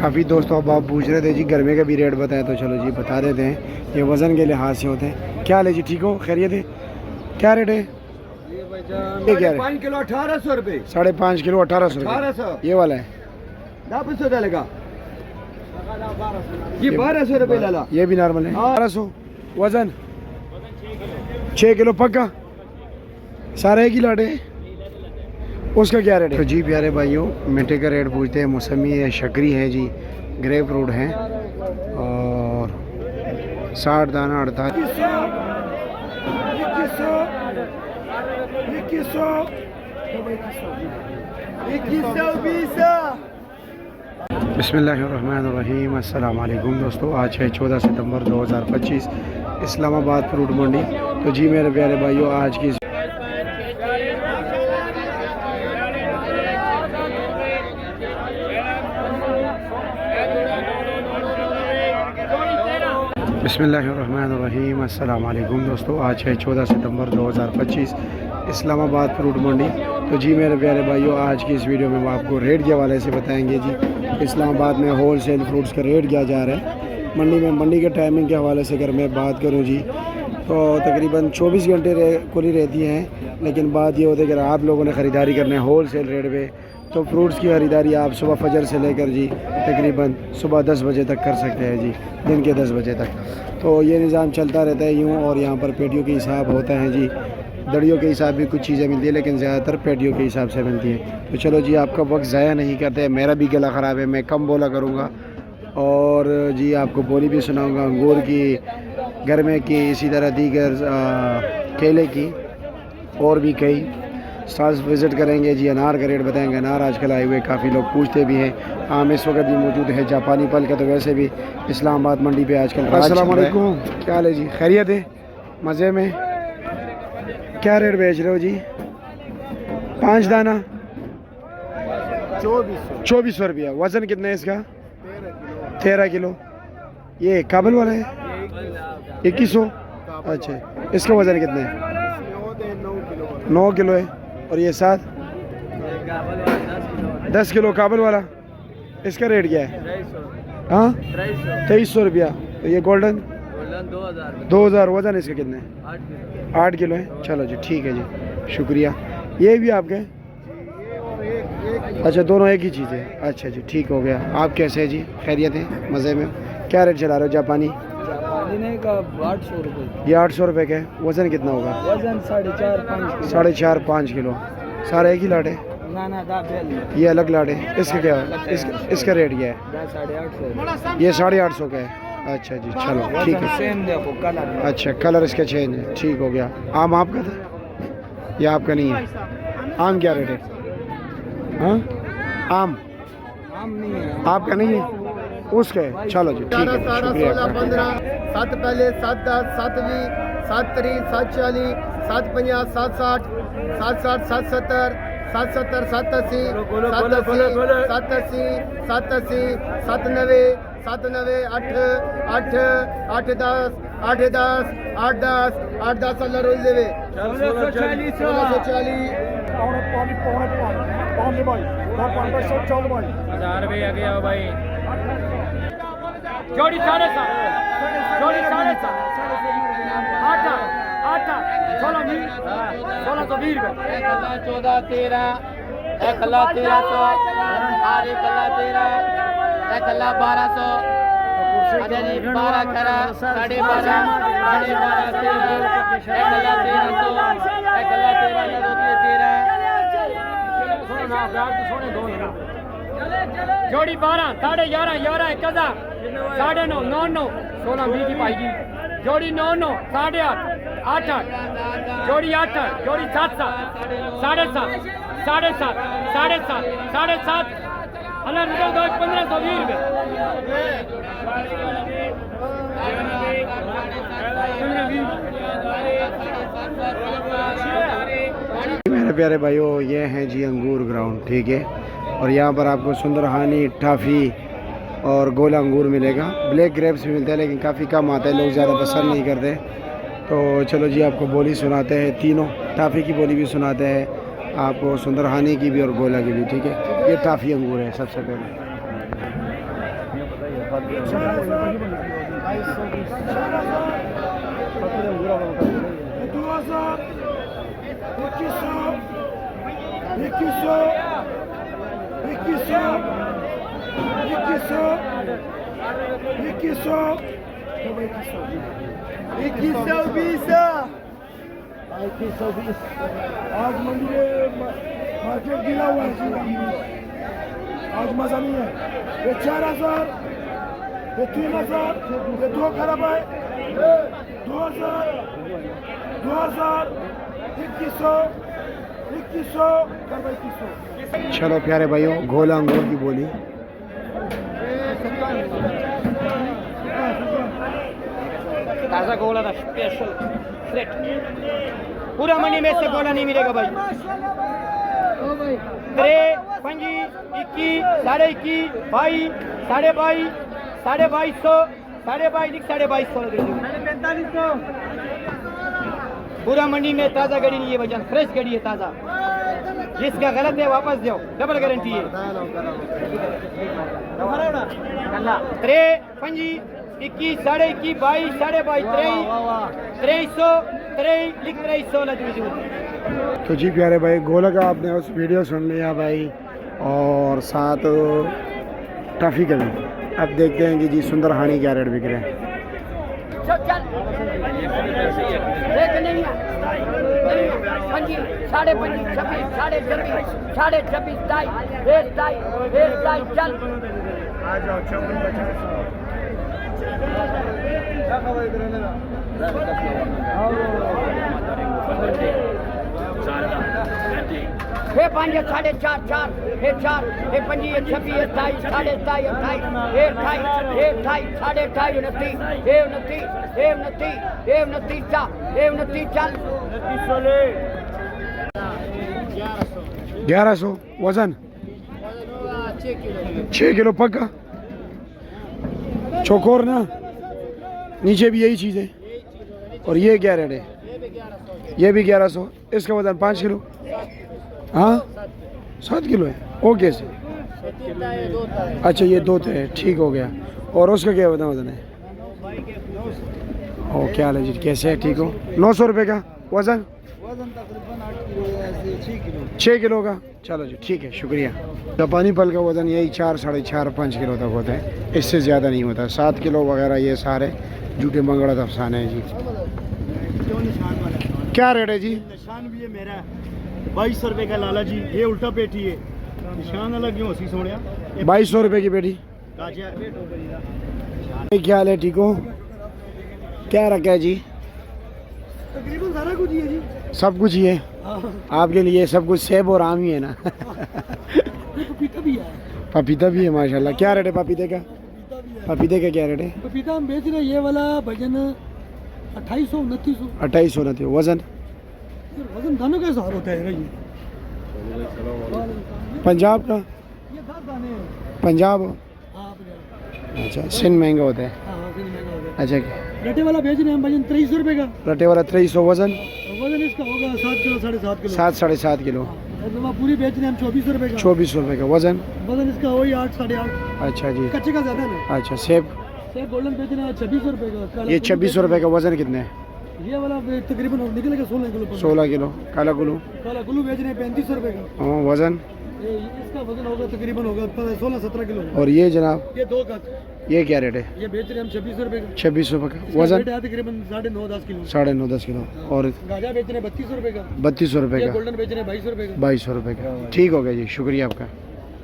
काफ़ी दोस्तों अब आप पूछ रहे थे जी गर्मी का भी रेट बताएं, तो चलो जी बता देते हैं। ये वज़न के लिहाज से होते हैं। क्या ले जी, ठीक हो, खैरियत है? क्या रेट है ये? क्या 5 किलो 1800 रुपये। 5.5 किलो 1800 ये वाला है। 1200 डालेगा ये 1200 रुपये लाला। ये भी नॉर्मल है 1200। वज़न 6 किलो पक्का। सारे एक ही लाटे हैं। उसका क्या रेट है? तो जी प्यारे भाइयों, मीठे का रेट पूछते हैं। मौसमी है, शकरी है जी, ग्रेप फ्रूट है और 60 दाना 48। बिस्मिल्लाहिर्रहमानिर्रहीम। अस्सलाम वालेकुम दोस्तों, आज है 14 सितंबर 2025, इस्लामाबाद फ्रूट मंडी। तो जी मेरे प्यारे भाइयों, आज की बिस्मिल्लाहिर्रहमानिर्रहीम। अस्सलाम वालेकुम दोस्तों, आज है 14 सितंबर 2025, इस्लामाबाद फ्रूट मंडी। तो जी मेरे प्यारे भाइयों, आज की इस वीडियो में हम आपको रेट के हवाले से बताएंगे जी। इस्लामाबाद में होल सेल फ्रूट्स का रेट क्या जा रहा है मंडी में। मंडी के टाइमिंग के हवाले से अगर मैं बात करूँ जी, तो तकरीबन 24 घंटे खुली रहती हैं, लेकिन बात ये होती है कि अगर आप लोगों ने ख़रीदारी करना है होल सेल रेट पे, तो फ्रूट्स की ख़रीदारी आप सुबह फजर से लेकर जी तकरीबन सुबह 10 बजे तक कर सकते हैं जी, दिन के 10 बजे तक। तो ये निज़ाम चलता रहता है यूँ। और यहाँ पर पेटियों के हिसाब होता है जी, दड़ियों के हिसाब भी कुछ चीज़ें मिलती है, लेकिन ज़्यादातर पेटियों के हिसाब से मिलती है। तो चलो जी, आपका वक्त ज़ाया नहीं करते। मेरा भी गला ख़राब है, मैं कम बोला करूँगा और जी आपको बोली भी सुनाऊँगा अंगूर की, गरमे की, इसी तरह दीगर केले की और भी कई स्टॉल्स विज़िट करेंगे जी। अनार का रेट बताएंगे। अनार आजकल आए हुए काफ़ी लोग पूछते भी हैं। आम इस वक्त भी मौजूद है। जापानी पल का तो वैसे भी इस्लामाबाद मंडी पे आजकल। अस्सलाम वालेकुम, क्या हाल है जी, खैरियत है? मज़े में। क्या रेट बेच रहे हो जी? 5 दाना 2400 रुपया। वज़न कितना है इसका? 13 किलो। ये काबल वाला है 2100। अच्छा, इसका वज़न कितना है? 9 किलो है। और ये 10 किलो काबल वाला, इसका रेट क्या है? हाँ 2300 रुपया। तो ये गोल्डन 2000। वज़न इसका कितना है? 8 किलो है। चलो जी ठीक है जी, शुक्रिया। ये भी आपके? अच्छा, दोनों एक ही चीज़ है। अच्छा जी, ठीक हो गया। आप कैसे हैं जी, खैरियत है, मज़े में? क्या रेट चला रहे हो? जापानी का 800 रुपये। ये 800 रुपये का है। वज़न कितना होगा? वजन 4.5 किलो। सारा एक ही लाट है? ये अलग लाट है। इसका क्या है? इसका रेट क्या है? 850। ये 850 का है। अच्छा जी, चलो ठीक है। अच्छा, कलर इसका चेंज है, ठीक हो गया। आम आपका था या आपका नहीं है? आम क्या रेट है? हाँ आम नहीं है आपका नहीं है, उसका है। चलो जी ठीक है, 16, शुक्रिया। 15, 7 पहले 7 10 7 20 7 30 7 40 7 50 7 60 7 60 7 70 7 70 7 80 7 80 7 80 7 80 7 90 7 90 8 8 8 10 8 10 8 10 8 10 अल्लाह रोज देवे 1640 जोड़ी 7.5 जोड़ी 7.5 8 8 16 1620 रुपये। 14 13 1 लाख 1300 और 1 लाख 13 1 लाख 1200। अच्छा जी 12 खरा 12.5 12.5 13 1 लाख 1300 1 लाख 13 जोड़ी 12 11.5 11 1 9 9.5 9 9 16 20 की पाएगी। जोड़ी 9 9 8.5 8 8 जोड़ी 8 जोड़ी 7 7 7.5 7.5 7.5 7.5 अलग 1520 रुपये। मेरे प्यारे भाइयों, ये हैं जी अंगूर ग्राउंड, ठीक है। और यहाँ पर आपको सुंदरहानी, टाफ़ी और गोला अंगूर मिलेगा। ब्लैक ग्रेप्स भी मिलता है, लेकिन काफ़ी कम आता है, लोग ज़्यादा पसंद नहीं करते। तो चलो जी आपको बोली सुनाते हैं, तीनों टाफ़ी की बोली भी सुनाते हैं आपको, सुंदरहानी की भी और गोला की भी, ठीक है। ये टाफ़ी अंगूर है सबसे पहले। आज मंडी में मार्केट गिरा हुआ है, आज मजा नहीं है। ये 4000, ये 3000, ये 2 खराब है, 2000, 2100, 2100, 2100। चलो प्यारे भाइयों, गोला अंगूर की बोली ताज़ा गोला था, स्पेशल फ्रेट। पूरा मंडी में से गोला नहीं मिलेगा भाई। 3, 5, 21, 21, 22, 22.5, 2250, 22.5, पूरा मंडी में ताज़ा गड़ी नहीं है भाईजान, फ्रेश गड़ी है ताज़ा। जिसका गलत है वापस दो, डबल गारंटी है। 3, 5, 21, 21, 22, 22.5, 2300, 2300 तो जी प्यारे भाई, गोला का आपने उस वीडियो सुन लिया भाई, और साथ टॉफ़ी का भी। अब देखते हैं कि जी सुंदर हानी क्या रेट बिक रहे हैं। हे 5, 4.5, 4, हे 4, हे 5, 26, 27, 27, 28, हे 28, हे 28, 28, 29, हे 29, हे 29, हे 29, 4, हे 29, 4, 1100 वजन, 6 किलो पक्का। चौकोर ना, नीचे भी यही चीज़ है। और ये क्या रेट है? ये भी 1100। इसका वजन 5 किलो। हाँ 7 किलो है। ओके से, अच्छा ये 2 है, ठीक हो गया। और उसका क्या वजन है? ओ क्या हाल है जी, कैसे है? ठीक हो? 900 रुपये का वजन, 6 किलो का। चलो जी ठीक है, शुक्रिया। जापानी फल का वज़न यही 4, 4.5, 5 किलो तक होता है, इससे ज़्यादा नहीं होता। 7 किलो वगैरह ये सारे झूठे मंगड़ा अफसाने हैं जी। क्या रेट है जी? निशान भी है मेरा 2200 रुपये का लाला जी। ये उल्टा पेटी है, निशान अलग क्यों हसी सोनिया। 2200 रुपये की पेटी। क्या हाल है? ठीक हो? क्या रखा है जी? तकरीबन सारा कुछ ही है जी, सब कुछ ही है आपके लिए, सब कुछ सेब और आम ही है ना। पपीता भी है। पपीता भी है माशाल्लाह। क्या रेट है पपीते का? पपीते का क्या रेट है? पपीता हम बेच रहे हैं ये वाला भजन 2800, 2900। 2800 वजन। वजन दानों का हिसाब होता है ये। पंजाब का? ये 10 दाने हैं। पंजाब? हाँ पंजाब। अच्छा, सिंध महंगा होता है। हाँ फिर महंगा हो गया। अच्छा, रटे वाला बेच रहे हैं हम भजन 2300 रुपये का। रटे वाला 2300 वजन। वजन इसका होगा 7 किलो, 7.5 किलो। 7, 7.5 किलो। और पूरी बेच रहे हैं हम 2400 रुपये का। 2400 रुपये का वजन। वजन इसका वही 8, 8.5। अच्छा जी, कच्चे का ज्यादा ना। अच्छा। सेब? सेब गोल्डन बेच रहे हैं 2600 रुपये का। ये 2600 रुपये का। वजन कितने है? ये वाला तकरीबन निकलेगा 16 किलो। 16 किलो। काला गुलू? काला गुलू बेच रहे हैं 3500 रुपये का। हाँ, वजन? इसका वजन होगा तकरीबन होगा 16-17 किलो। और ये जनाब, ये 2 का, ये क्या रेट है? ये बेच रहे हैं हम 2600 रुपये का। 2600 रुपये का। इसका वजन? रेट है तकरीबन 9.5-10 किलो। 9.5-10 किलो। और गाजा बेच रहे हैं 3200 रुपये का। 3200 रुपये ये का। गोल्डन बेच रहे हैं 2200 रुपये का। 2200 रुपये का। ठीक हो गया जी, शुक्रिया आपका।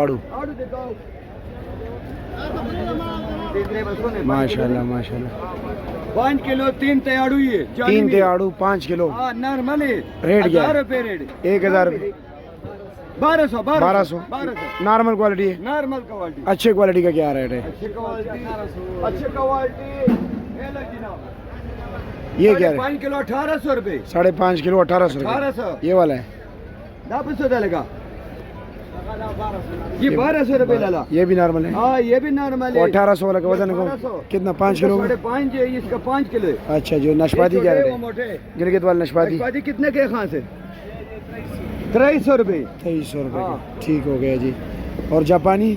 आड़ू माशाल्लाह माशाल्लाह। 5 किलो 3 तैयारू ही है। 3 ते आड़ू 5 किलो। नॉर्मल है। रेट क्या है? 1000 रुपये रेट। 1000 रुपये। 1200 नॉर्मल क्वालिटी है। Normal quality. अच्छे क्वालिटी का क्या रेट है? अच्छी क्वालिटी ये क्या है? 5 किलो 1800 रुपये। 5.5 किलो 1800 रुपये। 1800। ये वाला है? 900 डालेगा। ये 1200 रुपये लाला। ये भी नॉर्मल है? हाँ ये भी नॉर्मल है। 1800 वाला का वजन को कितना? 5 किलो? 5.5 है, इसका 5 किलो है। अच्छा, जो नाशपाती क्या रेट है? मोटे गिलगित वाला नाशपाती नाशपाती कितने के खां से? 2300 रुपये। 2300 रुपये का। ठीक हो गया जी। और जापानी?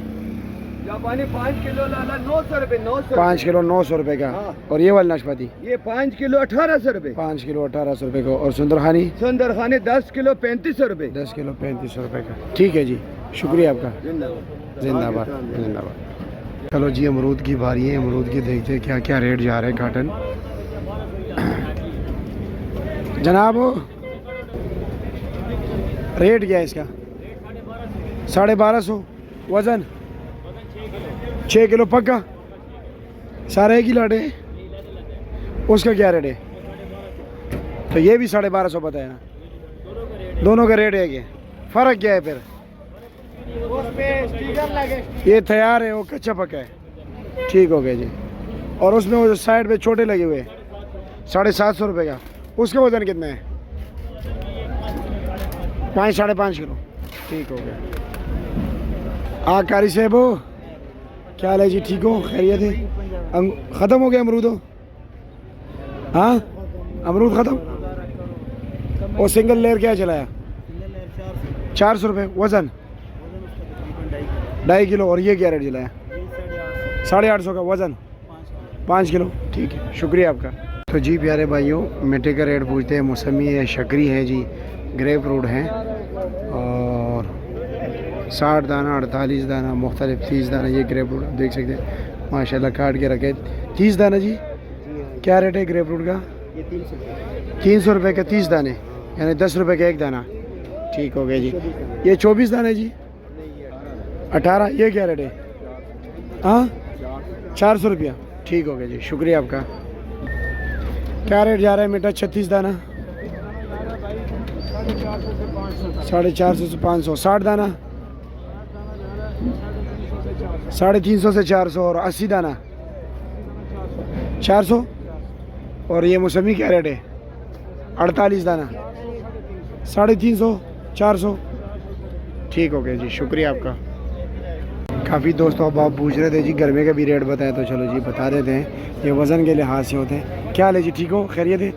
जापानी 5 किलो लाला 900 रुपए 900 5 किलो 900 रुपए का। हाँ। और ये वाली नाशपाती ये 5 किलो 1800 रुपए 5 किलो 1800 रुपए का। और सुंदरखानी सुंदर खाने 10 किलो 3500 रुपए 10 किलो 3500 रुपए का। ठीक है जी, शुक्रिया आपका। जिंदाबाद जिंदाबाद। चलो जी, अमरूद की बारी है। अमरूद की देखते हैं क्या क्या रेट जा रहे हैं कार्टन। जनाब रेट क्या है इसका? 1250। वज़न 6 किलो पक्का। सारे एक ही लाटे हैं। उसका क्या रेट है? तो ये भी 1250 बताया ना। दोनों का रेट है क्या? फ़र्क क्या है फिर? ये तैयार है, वो कच्चा पक्का है। ठीक हो गया जी। और उसमें वो जो साइड पे छोटे लगे हुए 750 रुपये का, उसका वज़न कितना है? 5-5.5 किलो। ठीक हो गया। कारी साहब हो, क्या हाल है जी? ठीक हो, खैरियत है? ख़त्म हो गया अमरूद? हो हाँ, अमरूद ख़त्म। और सिंगल लेयर क्या चलाया? 400 रुपये। वज़न 2.5 किलो। और ये क्या रेट चलाया? 850 का। वज़न 5 किलो। ठीक है, शुक्रिया आपका। तो जी प्यारे भाइयों, मिट्टी का रेट पूछते हैं। मौसमी है, शकरी है जी, ग्रेप फ्रूट हैं। और 60 दाना, 48 दाना, मुख्तलिफ 30 दाना। ये ग्रेप फ्रूट आप देख सकते हैं माशाल्लाह, काट के रखे। 30 दाना जी, क्या रेट है ग्रेप फ्रूट का? ये 300 रुपये का 30 दाने, यानी 10 रुपये का एक दाना। ठीक हो गया जी। ये 24 दाने जी, 18। ये क्या रेट है? हाँ, 400 रुपया। ठीक हो गया जी, शुक्रिया आपका। क्या रेट जा रहा है मीठा? 36 दाना 450 से 500। 60 दाना 350 से 400। और 80 दाना 400। और ये मौसमी क्या रेट है? 48 दाना 350 400। ठीक हो गया जी, शुक्रिया आपका। काफ़ी दोस्तों अब आप पूछ रहे थे जी गर्मे का भी रेट बताएं, तो चलो जी बता देते हैं। ये वज़न के लिहाज से होते हैं। क्या हाल है जी? ठीक हो, खैरियत है?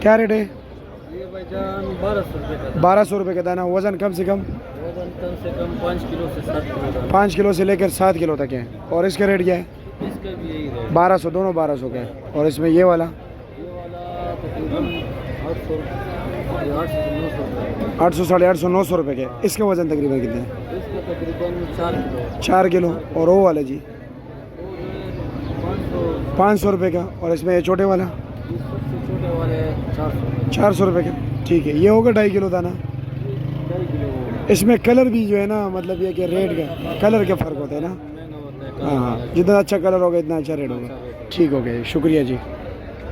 क्या रेट है? ये भाईजान 1200 रुपए का। 1200 रुपये का दाना। वज़न कम से कम? वजन कम से कम 5 किलो से 7 किलो। 5 किलो से लेकर 7 किलो तक है। और इसका रेट क्या है? इसका भी यही रेट 1200, दोनों 1200 का है। और इसमें ये वाला तकरीबन 800 800 850 900 रुपये के। इसका वज़न तकरीबन कितना है? इसका तकरीबन 4 किलो 4 किलो। और वो वाला जी 500 रुपये का। और इसमें ये छोटे वाला सबसे छोटे वाले 400 400 रुपये का। ठीक है, ये होगा 2.5 किलो दाना। 2.5 किलो इसमें कलर भी जो है ना, मतलब ये कि रेट का कलर के फ़र्क होता है ना। महंगा होता है। हाँ हाँ, जितना अच्छा कलर होगा इतना अच्छा रेट होगा। ठीक हो गया, शुक्रिया जी।